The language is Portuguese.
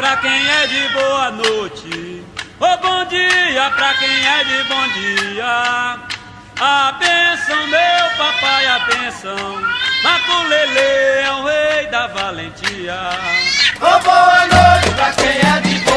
pra quem é de boa noite. Ô bom dia pra quem é de bom dia. A bênção, meu papai, a bênção. Maculelê é o rei da valentia. Ô boa noite pra quem é de boa